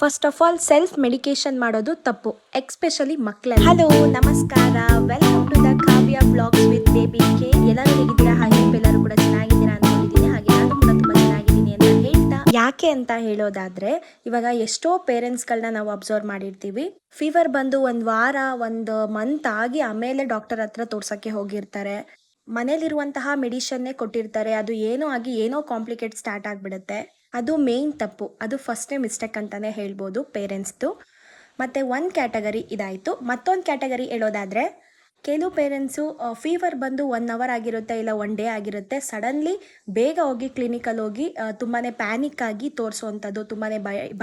First of all self medication ಮಾಡೋದು ತಪ್ಪು, especially ಮಕ್ಕಳಲ್ಲಿ. ಹಲೋ, ನಮಸ್ಕಾರ, welcome to the Kavya blogs with baby K. ಎಲ್ಲರೂ ಹೇಗಿದ್ದೀರಾ? ಹಾಗೆ ಎಲ್ಲರೂ ಕೂಡ ಚೆನ್ನಾಗಿದ್ದೀರಾ ಅನ್ಕೊಂಡಿದ್ದೀನಿ. ಹಾಗೆ ನಾನು ಕೂಡ ತುಂಬ ಚೆನ್ನಾಗಿದ್ದೀನಿ ಅಂತ ಹೇಳ್ತಾ, ಯಾಕೆ ಅಂತ ಹೇಳೋದಾದ್ರೆ, ಇವಾಗ ಎಷ್ಟೋ ಪೇರೆಂಟ್ಸ್ಗಳನ್ನ ನಾವು ಅಬ್ಸರ್ವ್ ಮಾಡಿರ್ತೀವಿ. ಫೀವರ್ ಬಂದು ಒಂದು ವಾರ, ಒಂದು ಮಂತ್ ಆಗಿ ಆಮೇಲೆ ಡಾಕ್ಟರ್ ಹತ್ರ ತೋರ್ಸಕ್ಕೆ ಹೋಗಿರ್ತಾರೆ. ಮನೇಲಿರುವಂತಹ ಮೆಡಿಷನ್ನೇ ಕೊಟ್ಟಿರ್ತಾರೆ. ಅದು ಏನೋ ಆಗಿ ಏನೋ ಕಾಂಪ್ಲಿಕೇಟ್ ಸ್ಟಾರ್ಟ್ ಆಗಿಬಿಡುತ್ತೆ. ಅದು ಮೇನ್ ತಪ್ಪು. ಅದು ಫಸ್ಟ್ನೇ ಮಿಸ್ಟೇಕ್ ಅಂತಲೇ ಹೇಳ್ಬೋದು ಪೇರೆಂಟ್ಸ್ದು. ಮತ್ತು ಒಂದು ಕ್ಯಾಟಗರಿ ಇದಾಯಿತು. ಮತ್ತೊಂದು ಕ್ಯಾಟಗರಿ ಹೇಳೋದಾದರೆ, ಕೆಲವು ಪೇರೆಂಟ್ಸು ಫೀವರ್ ಬಂದು 1 ಅವರ್ ಆಗಿರುತ್ತೆ, ಇಲ್ಲ 1 ಡೇ ಆಗಿರುತ್ತೆ, ಸಡನ್ಲಿ ಬೇಗ ಹೋಗಿ ಕ್ಲಿನಿಕಲ್ಲಿ ಹೋಗಿ ತುಂಬಾ ಪ್ಯಾನಿಕ್ ಆಗಿ ತೋರಿಸುವಂಥದ್ದು, ತುಂಬಾ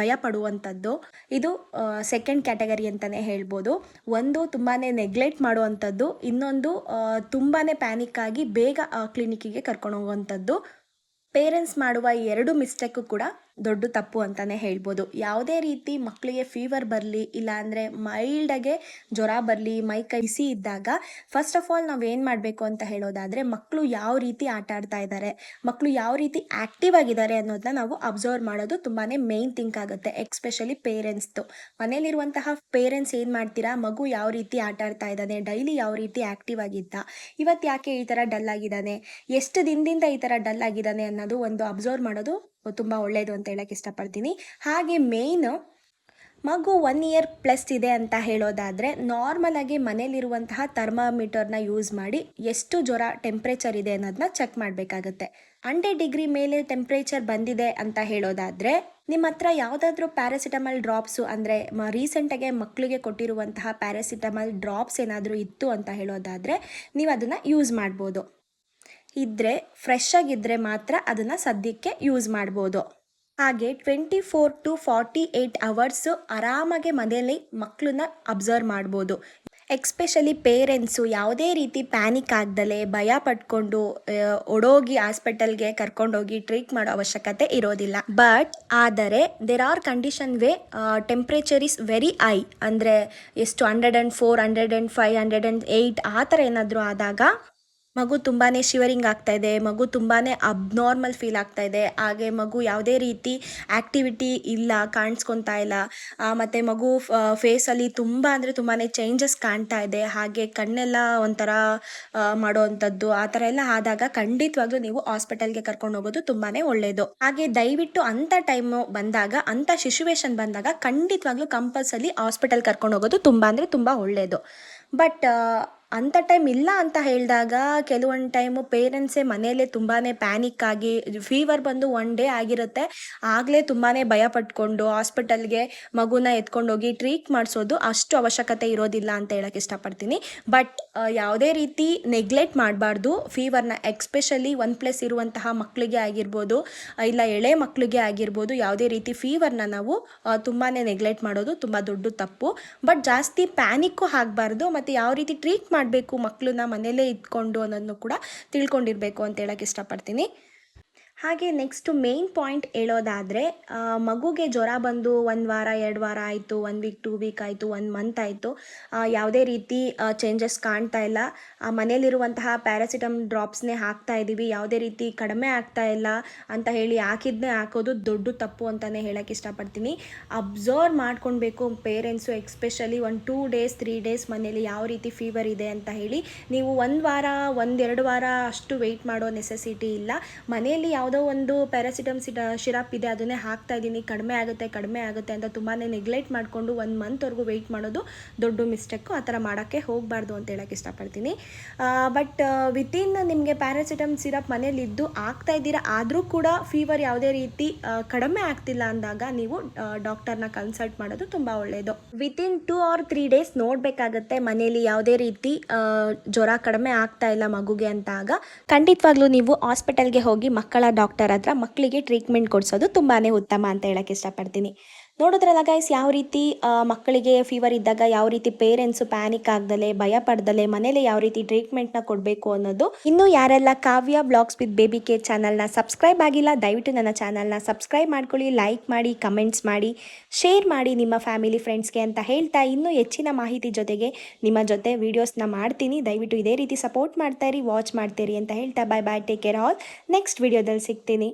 ಭಯ ಪಡುವಂಥದ್ದು. ಇದು ಸೆಕೆಂಡ್ ಕ್ಯಾಟಗರಿ ಅಂತಲೇ ಹೇಳ್ಬೋದು. ಒಂದು ತುಂಬಾ ನೆಗ್ಲೆಕ್ಟ್ ಮಾಡುವಂಥದ್ದು, ಇನ್ನೊಂದು ತುಂಬಾ ಪ್ಯಾನಿಕ್ ಆಗಿ ಬೇಗ ಕ್ಲಿನಿಕ್ಕಿಗೆ ಕರ್ಕೊಂಡು ಹೋಗುವಂಥದ್ದು. ಪೇರೆಂಟ್ಸ್ ಮಾಡುವ 2 ಮಿಸ್ಟೇಕು ಕೂಡ ದೊಡ್ಡ ತಪ್ಪು ಅಂತಲೇ ಹೇಳ್ಬೋದು. ಯಾವುದೇ ರೀತಿ ಮಕ್ಕಳಿಗೆ ಫೀವರ್ ಬರಲಿ, ಇಲ್ಲಾಂದರೆ ಮೈಲ್ಡಾಗೆ ಜ್ವರ ಬರಲಿ, ಮೈ ಕೈ ಬಿಸಿ ಇದ್ದಾಗ ಫಸ್ಟ್ ಆಫ್ ಆಲ್ ನಾವು ಏನು ಮಾಡಬೇಕು ಅಂತ ಹೇಳೋದಾದರೆ, ಮಕ್ಕಳು ಯಾವ ರೀತಿ ಆಟ ಆಡ್ತಾ ಇದ್ದಾರೆ, ಮಕ್ಕಳು ಯಾವ ರೀತಿ ಆ್ಯಕ್ಟಿವ್ ಆಗಿದ್ದಾರೆ ಅನ್ನೋದನ್ನ ನಾವು ಅಬ್ಸರ್ವ್ ಮಾಡೋದು ತುಂಬಾ ಮೇನ್ ಥಿಂಕ್ ಆಗುತ್ತೆ, ಎಕ್ಸ್ಪೆಷಲಿ ಪೇರೆಂಟ್ಸ್ದು. ಮನೇಲಿರುವಂತಹ ಪೇರೆಂಟ್ಸ್ ಏನು ಮಾಡ್ತೀರಾ, ಮಗು ಯಾವ ರೀತಿ ಆಟ ಆಡ್ತಾ ಇದ್ದಾನೆ, ಡೈಲಿ ಯಾವ ರೀತಿ ಆ್ಯಕ್ಟಿವ್ ಆಗಿದ್ದ, ಇವತ್ತು ಯಾಕೆ ಈ ಥರ ಡಲ್ ಆಗಿದ್ದಾನೆ, ಎಷ್ಟು ದಿನದಿಂದ ಈ ಥರ ಡಲ್ ಆಗಿದ್ದಾನೆ ಅನ್ನೋದು ಒಂದು ಅಬ್ಸರ್ವ್ ಮಾಡೋದು ತುಂಬ ಒಳ್ಳೆಯದು ಅಂತ ಹೇಳಕ್ಕೆ ಇಷ್ಟಪಡ್ತೀನಿ. ಹಾಗೆ ಮೇಯ್ನು, ಮಗು 1 ಇಯರ್ ಪ್ಲಸ್ ಇದೆ ಅಂತ ಹೇಳೋದಾದರೆ, ನಾರ್ಮಲಾಗಿ ಮನೇಲಿರುವಂತಹ ಥರ್ಮಾಮೀಟರ್ನ ಯೂಸ್ ಮಾಡಿ ಎಷ್ಟು ಜ್ವರ ಟೆಂಪ್ರೇಚರ್ ಇದೆ ಅನ್ನೋದನ್ನ ಚೆಕ್ ಮಾಡಬೇಕಾಗತ್ತೆ. 100 ಡಿಗ್ರಿ ಮೇಲೆ ಟೆಂಪ್ರೇಚರ್ ಬಂದಿದೆ ಅಂತ ಹೇಳೋದಾದರೆ, ನಿಮ್ಮ ಹತ್ರ ಯಾವುದಾದ್ರೂ ಪ್ಯಾರಾಸಿಟಮಲ್ ಡ್ರಾಪ್ಸು, ಅಂದರೆ ರೀಸೆಂಟಾಗೆ ಮಕ್ಕಳಿಗೆ ಕೊಟ್ಟಿರುವಂತಹ ಪ್ಯಾರಾಸಿಟಮಲ್ ಡ್ರಾಪ್ಸ್ ಏನಾದರೂ ಇತ್ತು ಅಂತ ಹೇಳೋದಾದರೆ, ನೀವು ಅದನ್ನು ಯೂಸ್ ಮಾಡ್ಬೋದು. ಇದ್ದರೆ ಫ್ರೆಶ್ ಆಗಿದ್ದರೆ ಮಾತ್ರ ಅದನ್ನು ಸದ್ಯಕ್ಕೆ ಯೂಸ್ ಮಾಡ್ಬೋದು. ಹಾಗೆ 24 to 48 ಅವರ್ಸು ಆರಾಮಾಗೆ ಮನೆಯಲ್ಲಿ ಮಕ್ಕಳನ್ನ ಅಬ್ಸರ್ವ್ ಮಾಡ್ಬೋದು. ಎಕ್ಸ್ಪೆಷಲಿ ಪೇರೆಂಟ್ಸು ಯಾವುದೇ ರೀತಿ ಪ್ಯಾನಿಕ್ ಆಗ್ದಲೇ ಭಯ ಪಟ್ಕೊಂಡು ಓಡೋಗಿ ಹಾಸ್ಪಿಟಲ್ಗೆ ಕರ್ಕೊಂಡೋಗಿ ಟ್ರೀಟ್ ಮಾಡೋ ಅವಶ್ಯಕತೆ ಇರೋದಿಲ್ಲ. ಬಟ್ ಆದರೆ there are condition where temperature is very high, ಅಂದರೆ ಎಷ್ಟು 104, 105, 108 ಆ ಥರ ಏನಾದರೂ ಆದಾಗ ಮಗು ತುಂಬಾ ಶಿವರಿಂಗ್ ಆಗ್ತಾಯಿದೆ, ಮಗು ತುಂಬಾ ಅಬ್ನಾರ್ಮಲ್ ಫೀಲ್ ಆಗ್ತಾಯಿದೆ, ಹಾಗೆ ಮಗು ಯಾವುದೇ ರೀತಿ ಆ್ಯಕ್ಟಿವಿಟಿ ಇಲ್ಲ, ಕಾಣಿಸ್ಕೊತಾ ಇಲ್ಲ, ಮತ್ತು ಮಗು ಫೇಸಲ್ಲಿ ತುಂಬ ಅಂದರೆ ತುಂಬಾ ಚೇಂಜಸ್ ಕಾಣ್ತಾ ಇದೆ, ಹಾಗೆ ಕಣ್ಣೆಲ್ಲ ಒಂಥರ ಮಾಡೋವಂಥದ್ದು, ಆ ಥರ ಎಲ್ಲ ಆದಾಗ ಖಂಡಿತವಾಗ್ಲೂ ನೀವು ಹಾಸ್ಪಿಟಲ್ಗೆ ಕರ್ಕೊಂಡು ಹೋಗೋದು ತುಂಬಾ ಒಳ್ಳೆಯದು. ಹಾಗೆ ದಯವಿಟ್ಟು ಅಂಥ ಟೈಮು ಬಂದಾಗ, ಅಂಥ ಸಿಚುವೇಶನ್ ಬಂದಾಗ ಖಂಡಿತವಾಗ್ಲೂ ಕಂಪಲ್ಸರಿ ಹಾಸ್ಪಿಟಲ್ ಕರ್ಕೊಂಡು ಹೋಗೋದು ತುಂಬ ಅಂದರೆ ತುಂಬ ಒಳ್ಳೆಯದು. ಬಟ್ ಅಂಥ ಟೈಮ್ ಇಲ್ಲ ಅಂತ ಹೇಳಿದಾಗ ಕೆಲವೊಂದು ಟೈಮು ಪೇರೆಂಟ್ಸೇ ಮನೆಯಲ್ಲೇ ತುಂಬಾ ಪ್ಯಾನಿಕ್ ಆಗಿ, ಫೀವರ್ ಬಂದು 1 ಡೇ ಆಗಿರುತ್ತೆ, ಆಗಲೇ ತುಂಬಾ ಭಯ ಪಟ್ಕೊಂಡು ಹಾಸ್ಪಿಟಲ್ಗೆ ಮಗುನ ಎತ್ಕೊಂಡೋಗಿ ಟ್ರೀಟ್ ಮಾಡಿಸೋದು ಅಷ್ಟು ಅವಶ್ಯಕತೆ ಇರೋದಿಲ್ಲ ಅಂತ ಹೇಳಕ್ಕೆ ಇಷ್ಟಪಡ್ತೀನಿ. ಬಟ್ ಯಾವುದೇ ರೀತಿ ನೆಗ್ಲೆಕ್ಟ್ ಮಾಡಬಾರ್ದು ಫೀವರ್ನ, ಎಕ್ಸ್ಪೆಷಲಿ 1+ ಇರುವಂತಹ ಮಕ್ಕಳಿಗೆ ಆಗಿರ್ಬೋದು, ಇಲ್ಲ ಎಳೆ ಮಕ್ಕಳಿಗೆ ಆಗಿರ್ಬೋದು, ಯಾವುದೇ ರೀತಿ ಫೀವರ್ನ ನಾವು ತುಂಬಾ ನೆಗ್ಲೆಕ್ಟ್ ಮಾಡೋದು ತುಂಬ ದೊಡ್ಡ ತಪ್ಪು. ಬಟ್ ಜಾಸ್ತಿ ಪ್ಯಾನಿಕ್ಕು ಆಗಬಾರ್ದು, ಮತ್ತು ಯಾವ ರೀತಿ ಟ್ರೀಟ್ ಮಾಡಬೇಕು ಮಕ್ಕಳನ್ನ ಮನೆಯಲ್ಲೇ ಇಟ್ಕೊಂಡು ಅನ್ನೋದನ್ನು ಕೂಡ ತಿಳ್ಕೊಂಡಿರಬೇಕು ಅಂತ ಹೇಳಕ್ಕೆ ಇಷ್ಟಪಡ್ತೀನಿ. ಹಾಗೆ ನೆಕ್ಸ್ಟು ಮೇನ್ ಪಾಯಿಂಟ್ ಹೇಳೋದಾದರೆ, ಮಗುಗೆ ಜ್ವರ ಬಂದು 1 ವಾರ 2 ವಾರ ಆಯಿತು, 1 ವೀಕ್ 2 ವೀಕ್ ಆಯಿತು, 1 ಮಂತ್ ಆಯಿತು, ಯಾವುದೇ ರೀತಿ ಚೇಂಜಸ್ ಕಾಣ್ತಾ ಇಲ್ಲ, ಮನೇಲಿರುವಂತಹ ಪ್ಯಾರಾಸಿಟಮಲ್ ಡ್ರಾಪ್ಸ್ನೇ ಹಾಕ್ತಾ ಇದ್ದೀವಿ, ಯಾವುದೇ ರೀತಿ ಕಡಿಮೆ ಆಗ್ತಾ ಇಲ್ಲ ಅಂತ ಹೇಳಿ ಹಾಕಿದ್ನೇ ಹಾಕೋದು ದೊಡ್ಡ ತಪ್ಪು ಅಂತಲೇ ಹೇಳಕ್ಕೆ ಇಷ್ಟಪಡ್ತೀನಿ. ಅಬ್ಸರ್ವ್ ಮಾಡ್ಕೊಳ್ಬೇಕು ಪೇರೆಂಟ್ಸು, ಎಕ್ಸ್ಪೆಷಲಿ 1 2 ಡೇಸ್ 3 ಡೇಸ್ ಮನೇಲಿ ಯಾವ ರೀತಿ ಫೀವರ್ ಇದೆ ಅಂತ ಹೇಳಿ. ನೀವು 1 ವಾರ 1-2 ವಾರ ಅಷ್ಟು ವೆಯ್ಟ್ ಮಾಡೋ ನೆಸೆಸಿಟಿ ಇಲ್ಲ. ಮನೆಯಲ್ಲಿ ಯಾವುದೋ ಒಂದು ಪ್ಯಾರಾಸಿಟಮ್ ಶಿರಪ್ ಇದೆ, ಅದನ್ನೇ ಹಾಕ್ತಾ ಇದ್ದೀನಿ, ಕಡಿಮೆ ಆಗುತ್ತೆ ಅಂತ ತುಂಬಾ ನೆಗ್ಲೆಕ್ಟ್ ಮಾಡಿಕೊಂಡು 1 ಮಂತ್ವರೆಗೂ ವೆಯ್ಟ್ ಮಾಡೋದು ದೊಡ್ಡ ಮಿಸ್ಟೇಕು. ಆ ಥರ ಮಾಡೋಕ್ಕೆ ಹೋಗಬಾರ್ದು ಅಂತ ಹೇಳಕ್ಕೆ ಇಷ್ಟಪಡ್ತೀನಿ. ಬಟ್ ವಿತಿನ್ ನಿಮಗೆ ಪ್ಯಾರಾಸಿಟಮ್ ಸಿರಪ್ ಮನೇಲಿ ಇದ್ದು ಆಗ್ತಾ ಇದ್ದೀರಾ, ಆದರೂ ಕೂಡ ಫೀವರ್ ಯಾವುದೇ ರೀತಿ ಕಡಿಮೆ ಆಗ್ತಿಲ್ಲ ಅಂದಾಗ ನೀವು ಡಾಕ್ಟರ್ನ ಕನ್ಸಲ್ಟ್ ಮಾಡೋದು ತುಂಬ ಒಳ್ಳೆಯದು. ವಿತಿನ್ 2 or 3 ಡೇಸ್ ನೋಡಬೇಕಾಗತ್ತೆ ಮನೇಲಿ ಯಾವುದೇ ರೀತಿ ಜ್ವರ ಕಡಿಮೆ ಆಗ್ತಾ ಇಲ್ಲ ಮಗುಗೆ ಅಂತಾಗ ಖಂಡಿತವಾಗ್ಲೂ ನೀವು ಹಾಸ್ಪಿಟಲ್ಗೆ ಹೋಗಿ ಮಕ್ಕಳ ಡಾಕ್ಟರ್ ಹತ್ರ ಮಕ್ಕಳಿಗೆ ಟ್ರೀಟ್ಮೆಂಟ್ ಕೊಡಿಸೋದು ತುಂಬಾ ಉತ್ತಮ ಅಂತ ಹೇಳಕ್ಕೆ ಇಷ್ಟಪಡ್ತೀನಿ. ನೋಡಿದ್ರಲ್ಲ ಗೈಸ್, ಯಾವ ರೀತಿ ಮಕ್ಕಳಿಗೆ ಫೀವರ್ ಇದ್ದಾಗ ಯಾವ ರೀತಿ ಪೇರೆಂಟ್ಸು ಪ್ಯಾನಿಕ್ ಆಗ್ದಲೆ, ಭಯ ಪಡ್ದಲೆ ಮನೇಲಿ ಯಾವ ರೀತಿ ಟ್ರೀಟ್ಮೆಂಟ್ನ ಕೊಡಬೇಕು ಅನ್ನೋದು. ಇನ್ನು ಯಾರೆಲ್ಲ ಕಾವ್ಯ ಬ್ಲಾಗ್ಸ್ ವಿತ್ ಬೇಬಿ ಕೆ ಚಾನಲ್ನ ಸಬ್ಸ್ಕ್ರೈಬ್ ಆಗಿಲ್ಲ, ದಯವಿಟ್ಟು ನನ್ನ ಚಾನಲ್ನ ಸಬ್ಸ್ಕ್ರೈಬ್ ಮಾಡ್ಕೊಳ್ಳಿ, ಲೈಕ್ ಮಾಡಿ, ಕಮೆಂಟ್ಸ್ ಮಾಡಿ, ಶೇರ್ ಮಾಡಿ ನಿಮ್ಮ ಫ್ಯಾಮಿಲಿ ಫ್ರೆಂಡ್ಸ್ಗೆ ಅಂತ ಹೇಳ್ತಾ, ಇನ್ನೂ ಹೆಚ್ಚಿನ ಮಾಹಿತಿ ಜೊತೆಗೆ ನಿಮ್ಮ ಜೊತೆ ವೀಡಿಯೋಸ್ನ ಮಾಡ್ತೀನಿ. ದಯವಿಟ್ಟು ಇದೇ ರೀತಿ ಸಪೋರ್ಟ್ ಮಾಡ್ತಾಯಿರಿ, ವಾಚ್ ಮಾಡ್ತೀರಿ ಅಂತ ಹೇಳ್ತಾ, bye bye, take care all. Next ವಿಡಿಯೋದಲ್ಲಿ ಸಿಗ್ತೀನಿ.